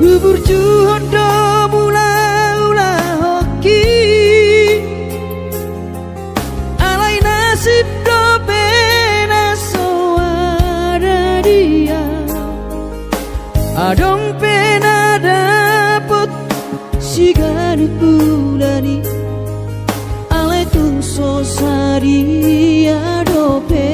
Berjuang do mula-ula hoki alai nasib do pena soara dia adong pena dapet sigari bulani alai tung sosari adope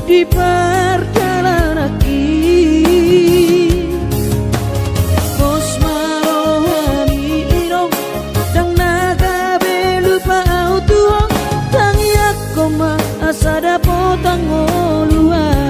di perjalanan bos marohani irong dang naga belupa autuong tangiak koma asada potang oluan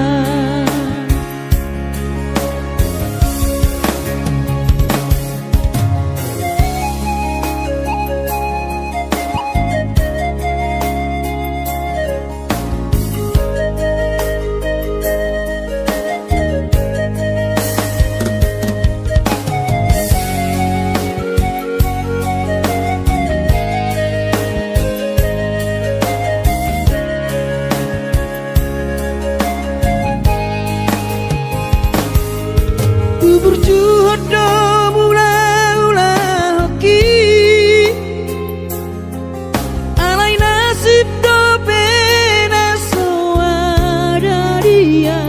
berjuang do mula-ula hoki alai nasib do pena soara dia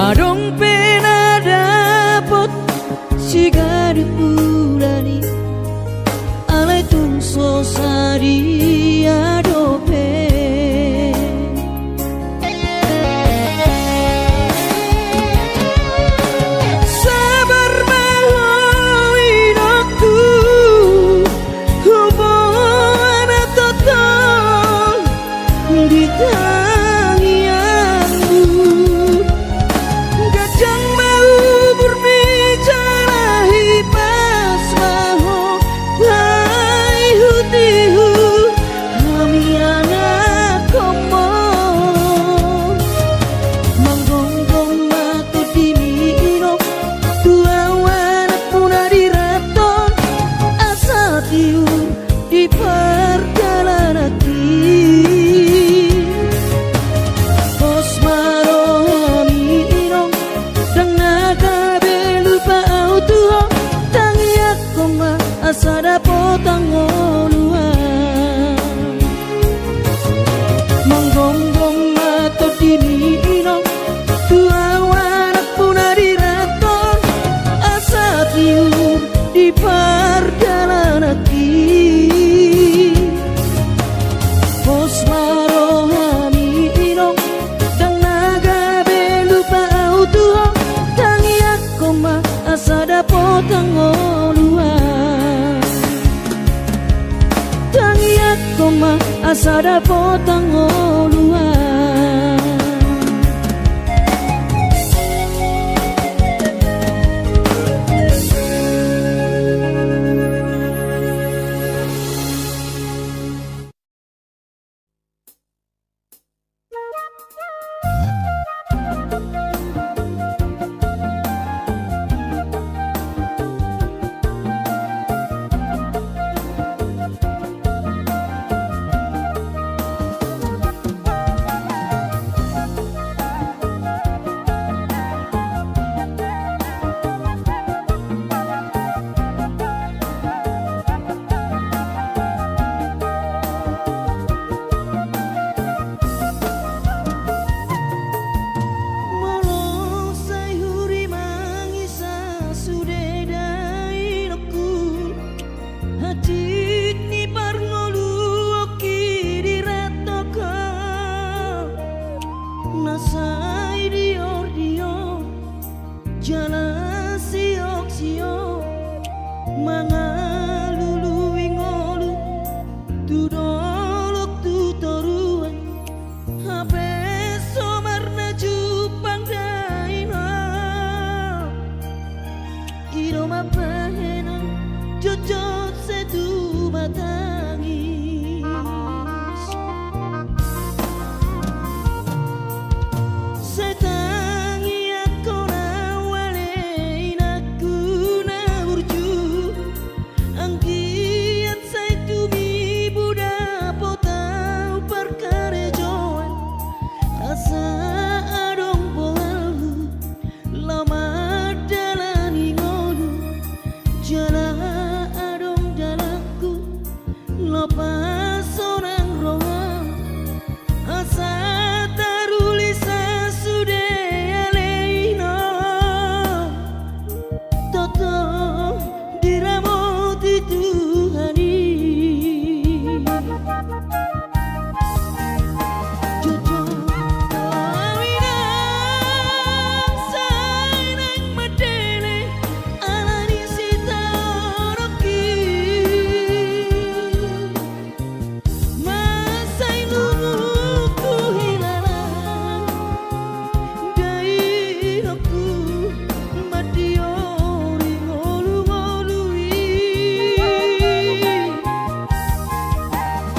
adong pena dapet sigari bulani alai tung sosari adope di perjalanan bos marohani irong dang naga belupa autuong tangiak koma asada potang oluan manggonggong mato dini irong tua wanak punari raton asa tiur di perjalanan bos marohani irong dang naga belupa autuong tangiak koma asada potang oluan tangiak koma asada potang oluan Jala siok-siok mangalulu Angkian sai tumi buda potau perkare joan asa adong pohalu lama dalani ngodu jala adong dalaku lepas seorang rohan asa tarulisa sudah leino toto diramoti Tuhani jojo kawinang sainang madele alani sita oroki masai lumuku hilalang dainoku matiori ngolu-ngolui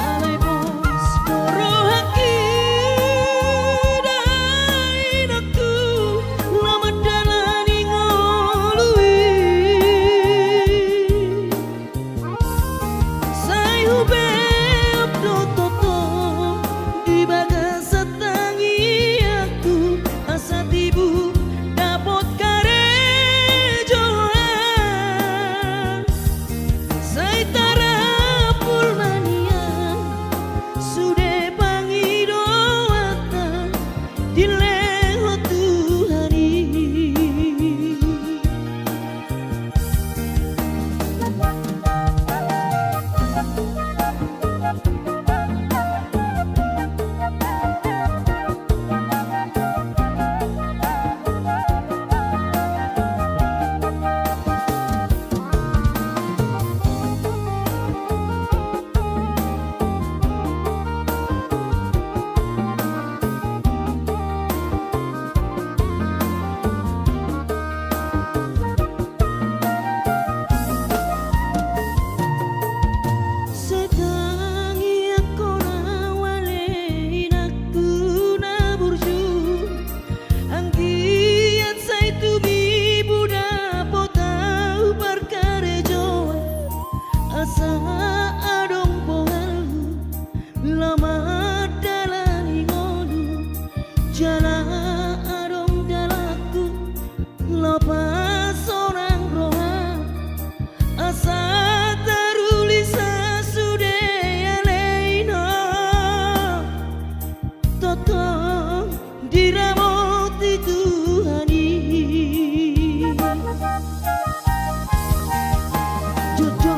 alai bos dorohaki dainoku lama dalani ngolui sai hube abdo toto di bagas setangi aku asa tibu dapot karejoan sai tarapul manian sudah pangidoatan dileho Tuhani setangi aku nawalein aku naburju angkian sai tumi buda potau perkare joan asa adong pohalu lama dalani ngodu jala adong dalaku lepas seorang rohan asa tarulisa sudah leino toto diramoti Tuhani jojo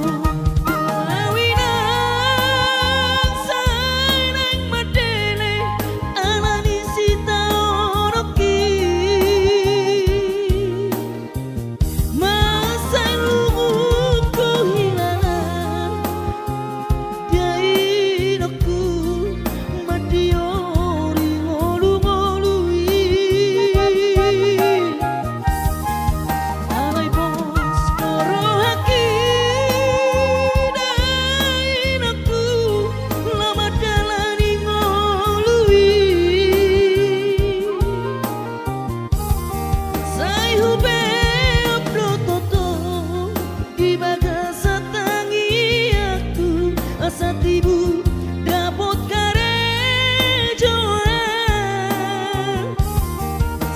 kawinang sainang madele alani sita oroki masai lumuku hilalang dainoku matiori ngolu-ngolui alai bos dorohaki dainoku lama dalani ngolui sai hube abdo toto di bagas setangi aku asa tibu dapot karejoan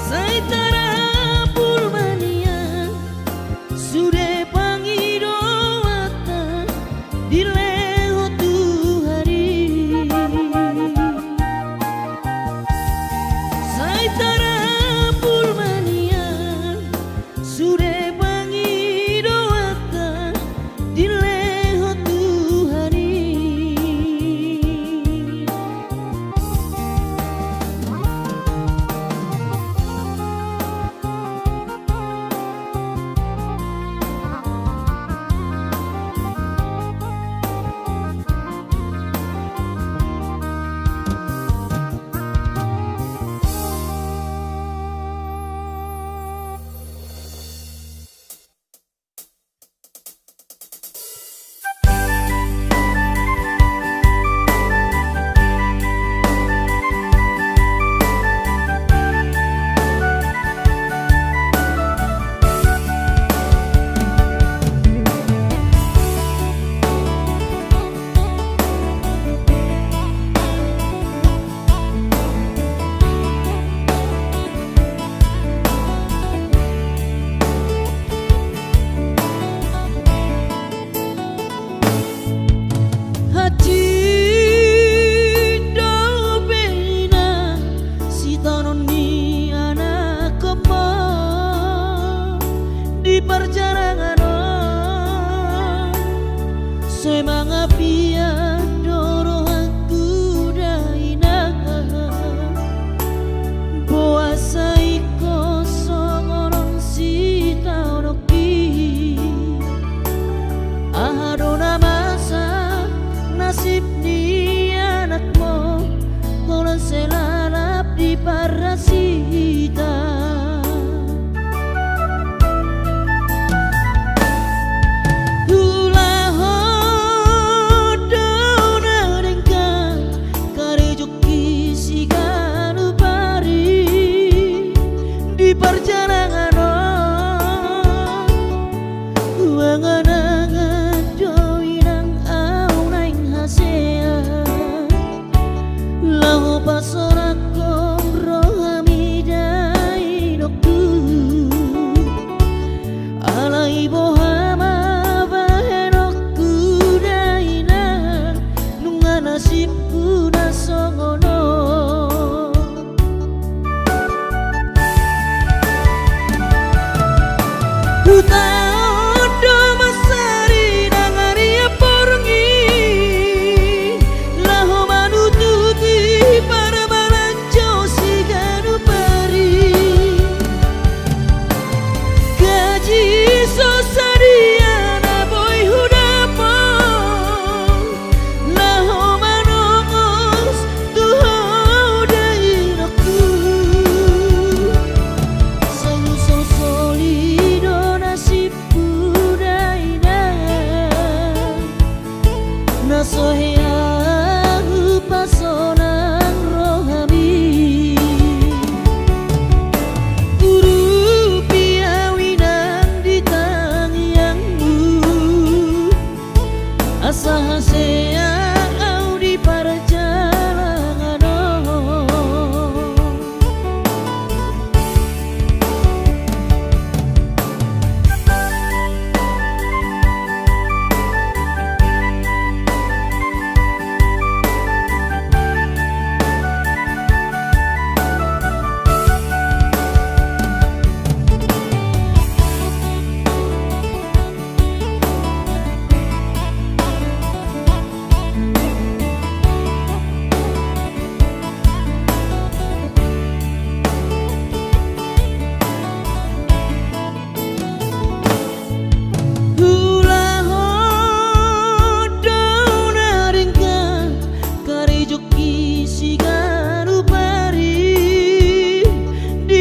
sai tarapul manian sudah pangidoatan dileho Tuhani sai tarapul manian sudah pangidoatan dileho Tuhani semangapia doro aku daina boasa iko songoron si taunoki ahadona masa nasib ni anakmu kolan selalap di parasita perjalanan angan-angan doinang au naing hasea lahu pasorakom rohamidai doktu alai bohama bahenokku daina nunga nasibku nasongono Utaondo masari nangaria porngi laho manututi para balanco siganu pari gaji sosariana boy hudapo laho manongos tuho dainoku sayu sosolido nasoheahu pasonang rohami guru piawinang di tangiangmu asa hasea au di perjalanan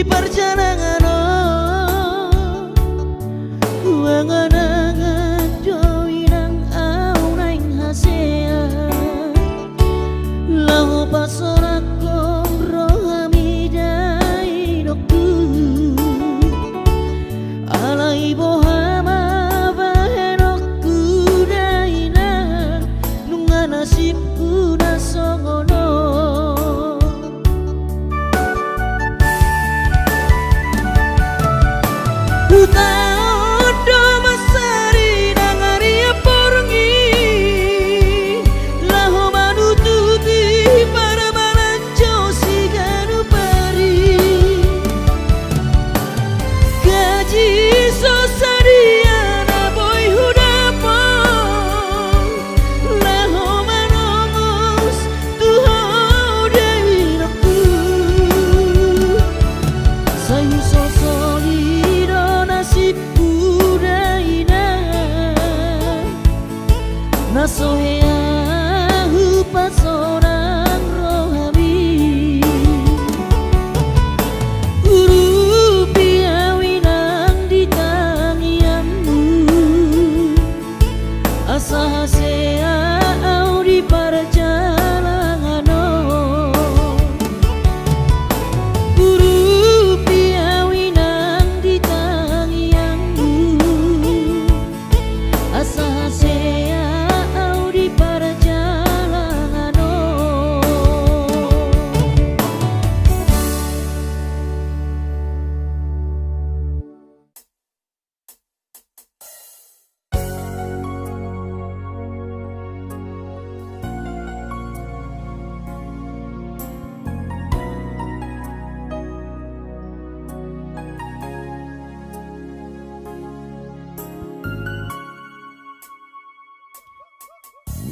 perjalanan angan-angan doinang au naing hasea lahu pasorakom rohamidai doktu alai bohama bahenokku daina nunga nasibku nasongono Utaondo masari nangaria porngi laho manututi para balanco siganu pari gaji sosariana boy hudapo laho manongos tuho dainoku sayu sosolido nasibku daina nasoheahu pasonang rohami guru piawinang di tangiangmu asa hasea au di perjalanan guru piawinang di tangiangmu asa hasea au di perjalanan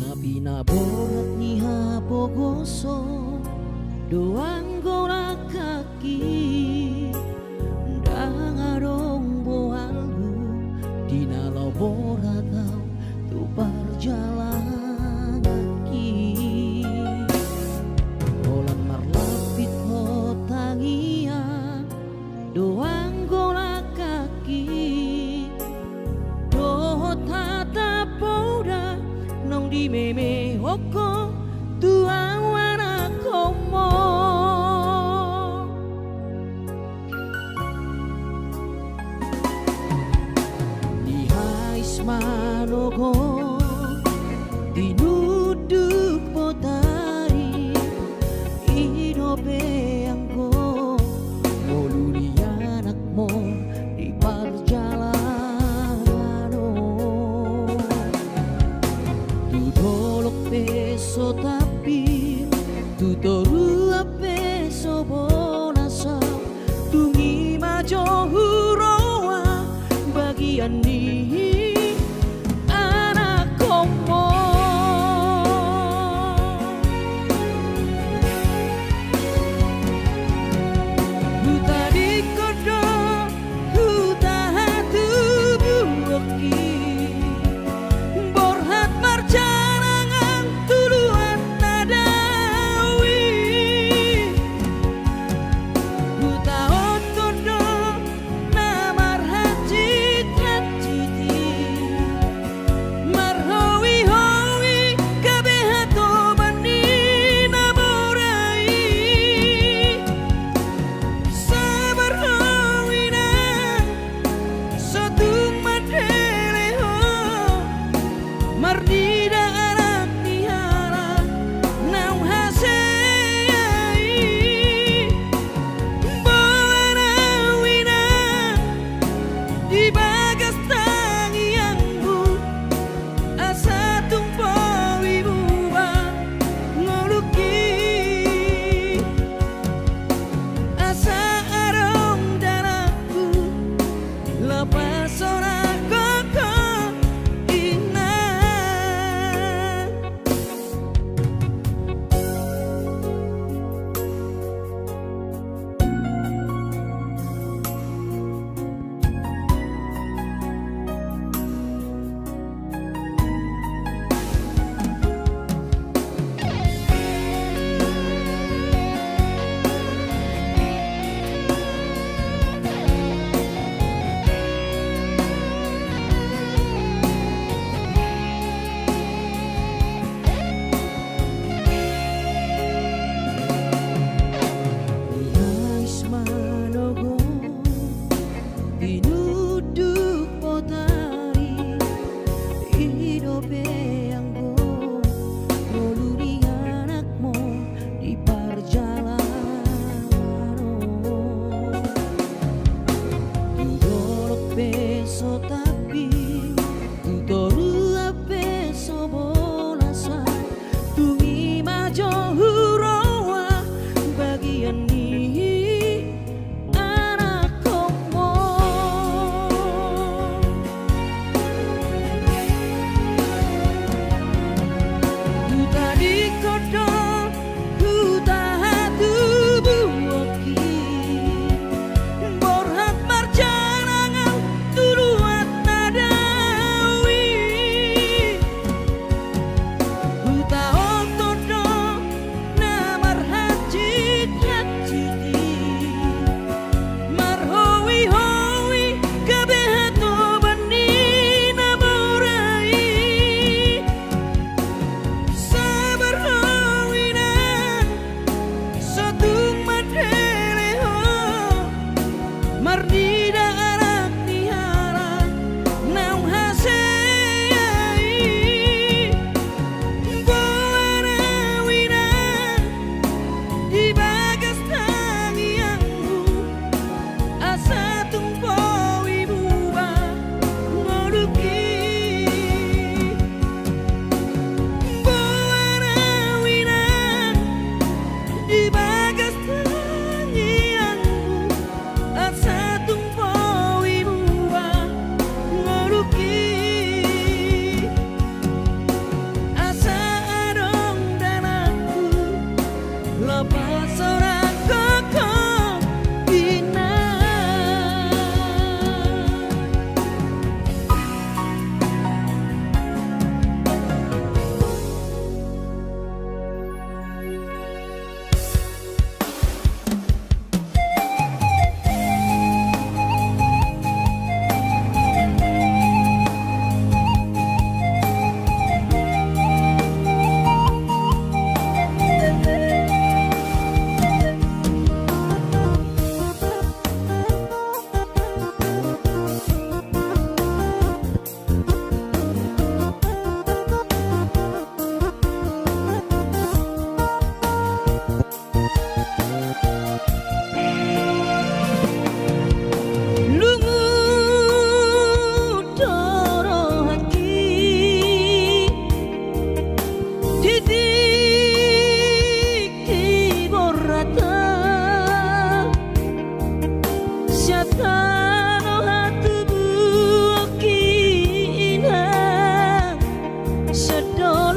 Pinaborat ni hapogoso doang gora kaki dangarong boalhu dinalau boratau tu perjalanan ki olam marlapit ho tangia doang gora kaki doh tata poda nong di meme hoko tua wana komo di hais manogo dinuduk potari idope angko moluni anakmo di perjalanan peso tapi tu toru peso bonasa tungi majo huroa bagian ni anak komo huta di kodo huta hatu buoki borhat marja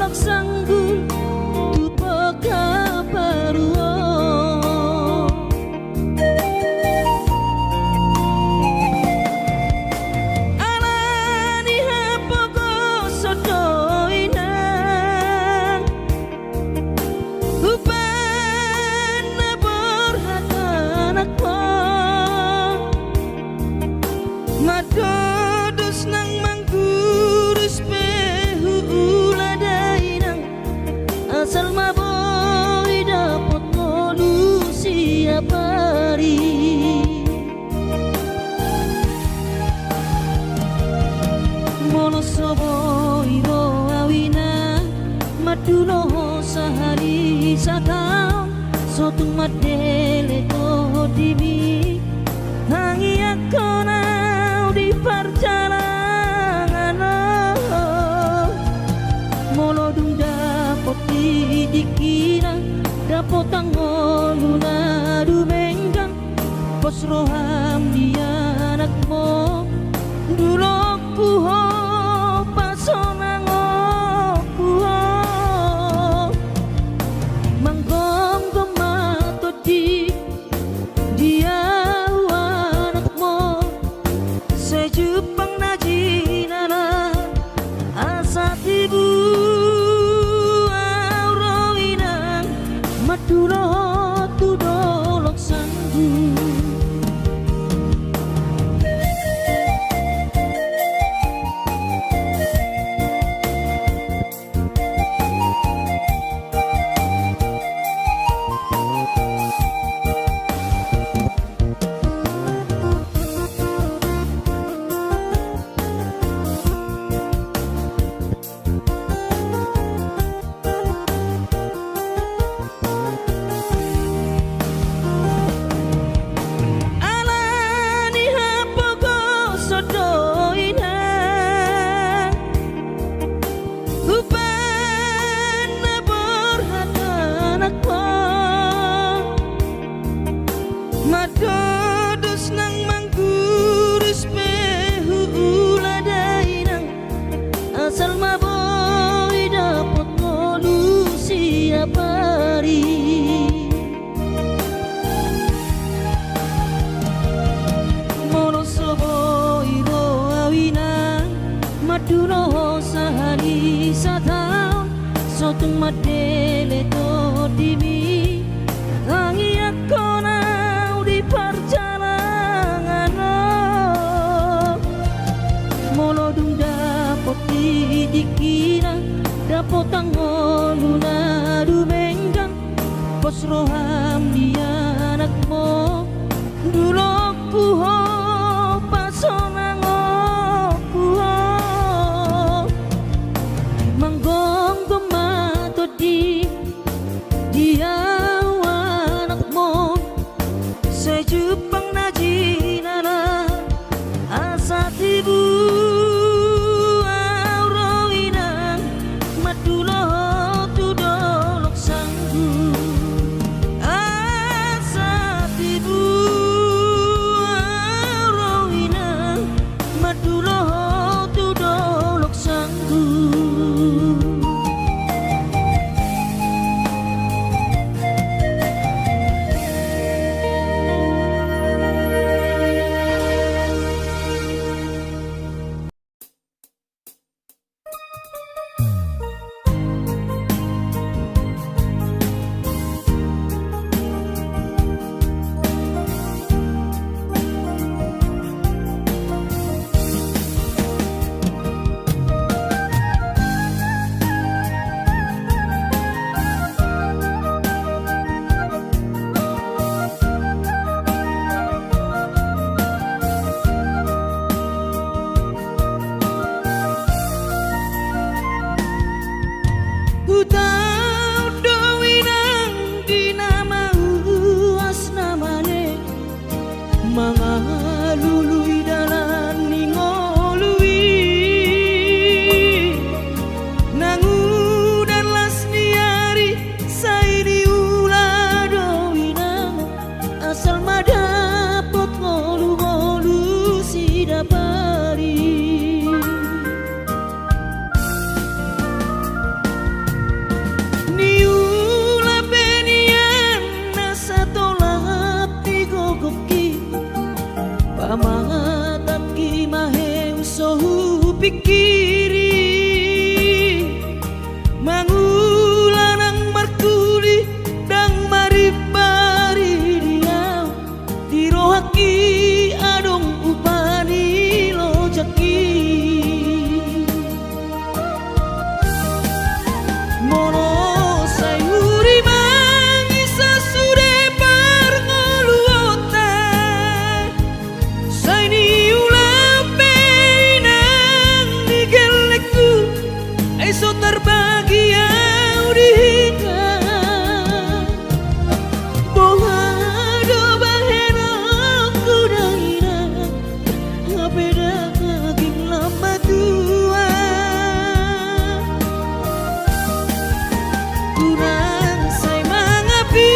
tulok sanggul tu peka paruo alani hapoko sodoina upana borhatanakmo madodos nang manggurus pehu uladainang asal maboy dapat ngolusi apari mono soboy ro awina madulo sahari satao sotung madele to dimi hangi akona di perjalanan molodung dapot dikira dapot angoluna dumenggang pos roham dia anakmo dulok puho pasonango puho manggom gomato di dia sejupang najinana asat ibu aurawinang madulo tudolok sanggu madodos nang manggurus pehu uladainang asal maboy dapat ngolusi apari mono soboy ro awinang madulo sahari satao sotung madele to dimi hangi akona di perjalanan molodung dapot dikira dapot angoluna dumenggang pos roham dia anakmo dulok puho pasonango puho manggong gomato di dia anakmo sejupang najinana asat ibu aurawinang madulo tudolok sanggu asat ibu aurawinang madulo tudolok sanggu pikiri mangulanang markuli dang maribari dia tirohaki adong upani lojaki mono sayuri mangisa sude parngoluota saini ulape nang digelekku eso terbahagia udika bohado bahena kudaina ngapeda kaging lama tua kurang say mangapi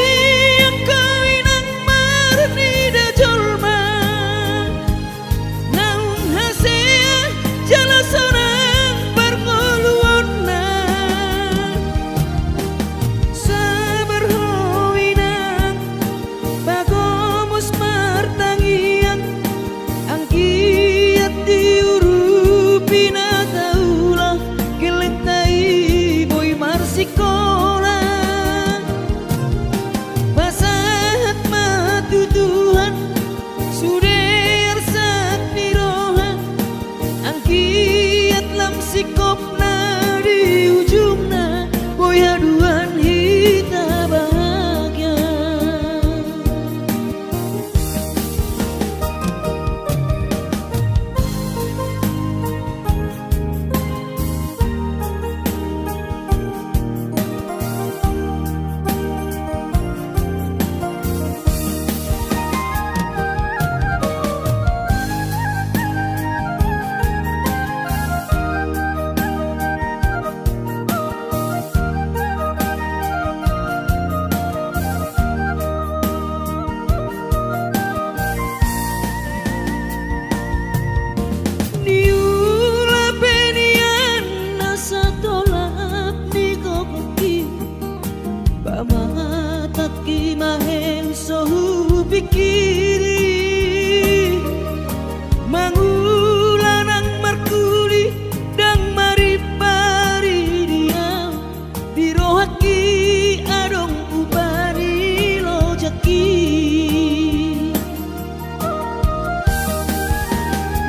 ang kawinang marni da jolma naung hasea jalasanang parngoluonna saberhowinang bagomos martangian ang kiat diurupi na taulah geletai boy marsikola pasahat matutuhan suder sat niroha ang kiat lam sikop na di ujungna boy haduan hita bahagia niula penian nasa tolak ni kokoki pamatat ki maheng sohu pikiri mangulanang markuli dang maripari dia dirohaki adong upani lojaki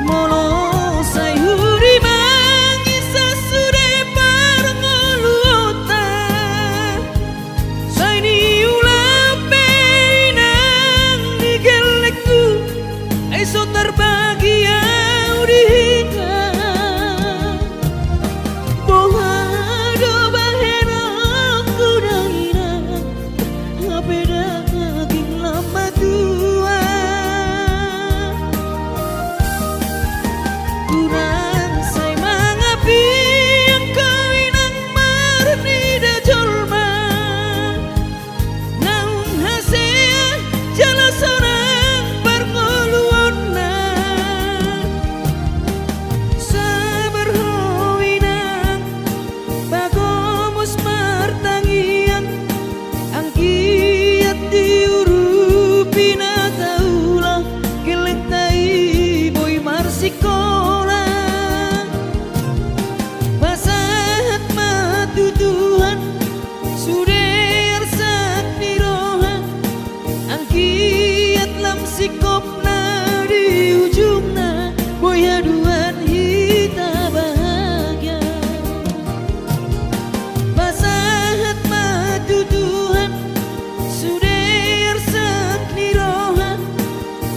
mono sayuri mangisa sude parngoluota saini ulape nang digelekku eso terbahagia udika bohado bahena kudaina ngapeda kaging lama tua kurang say mangapi ang kawinang marni da jolma naung hasea jalasanang parngoluonna saberhowinang bagomos martangian ang kiat diurupi na taulah geletai boy marsikola pasahat matutuhan suder sat niroha ang kiat lam sikop na di ujungna boy haduan hita bahagia pasahat matutuhan suder sat niroha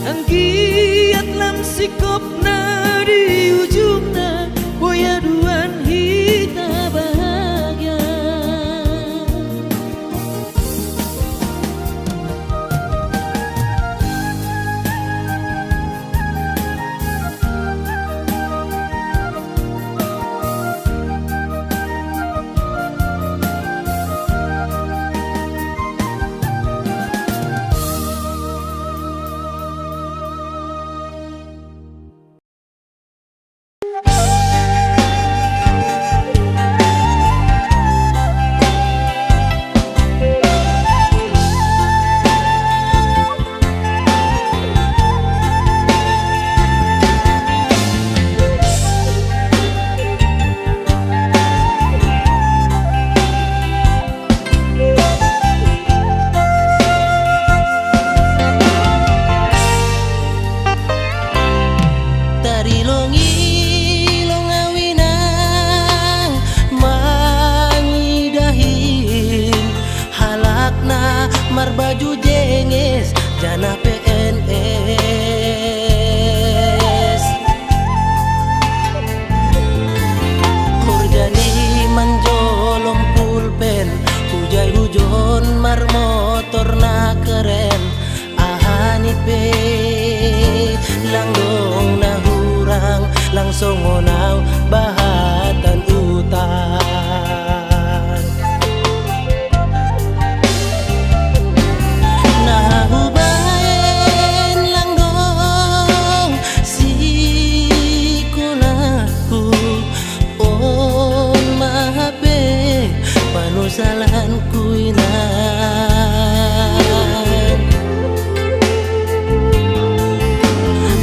ang kiat lam sikop na di ujungna boy haduan hita bahagia mar baju jengis jana PNS. Kurjani manjolom pulpen, hujai hujon mar motor na keren. Ahanipe langgong na hurang langsung ngonaw bahatan utang. Nahubain langgong si kunaku on mahape panusalan kuinan.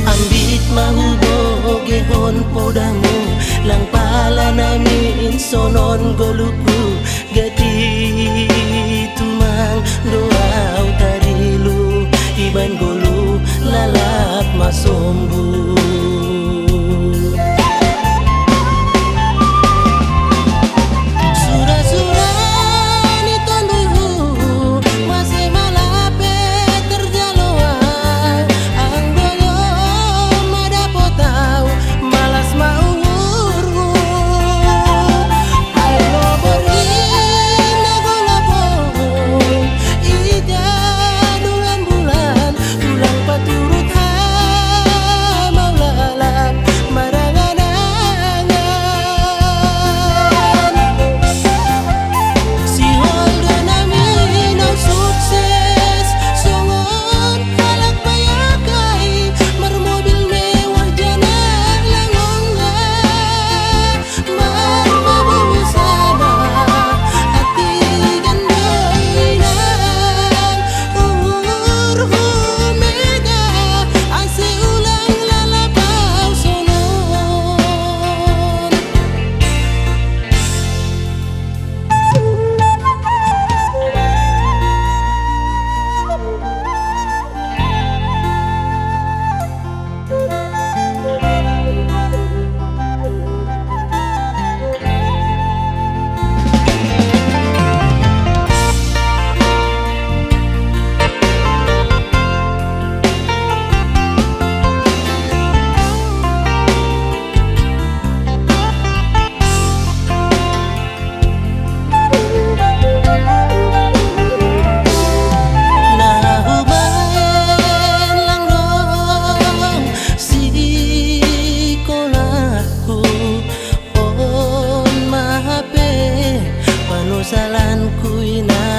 Ambit mahubogehon podamu lang pala namin sonon goluku gati tumang doaw tarilu iban golu lalap masombu. Panusalan kuina